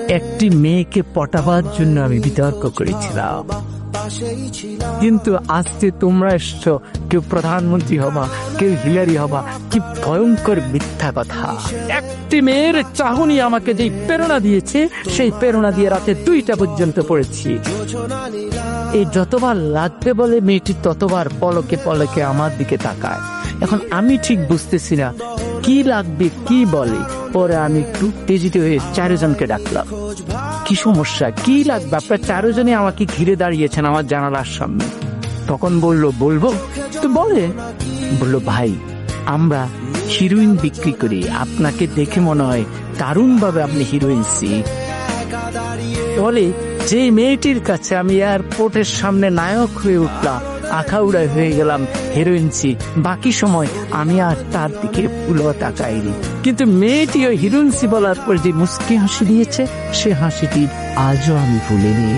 একটি মেয়েকে পটাবার জন্য আমি বিতর্ক করেছিলাম, কিন্তু আজকে তোমরা এসছো, কেউ প্রধানমন্ত্রী হবা, কেউ হিলারি হবা। কি ভয়ঙ্কর মিথ্যা কথা! একটি মেয়ের চাহনি আমাকে যেই প্রেরণা দিয়েছে, সেই প্রেরণা দিয়ে রাতে 2টা পর্যন্ত পড়েছি। এই যতবার লাগবে বলে মেয়েটি ততবার পলকে পলকে আমার দিকে তাকায়। এখন আমি ঠিক বুঝতেছি না কি লাগবে কি বলে। পরে আমি একটু উত্তেজিত হয়ে 4 জনকে ডাকলাম। কি সমস্যা, কি লাগবে? আপনার 4 জনে আমাকে ঘিরে দাঁড়িয়েছেন আমার জানালার সামনে। তখন বলবো তো বলে, বললো ভাই আমরা হিরোইন বিক্রি করি, আপনাকে দেখে মনে হয় দারুণ ভাবে আপনি হিরোইন। বলে যে মেয়েটির কাছে আমি এয়ারপোর্টের সামনে নায়ক হয়ে উঠলাম, আখাউড়ায় হয়ে গেলাম হিরোইনসি, বাকি সময় আমি আর তার দিকে পুরো তাকাইনি। কিন্তু মেয়েটি ওই হিরোইনসি বলার পর যে মুচকি হাসি দিয়েছে, সে হাসিটি আজও আমি ভুলিনি।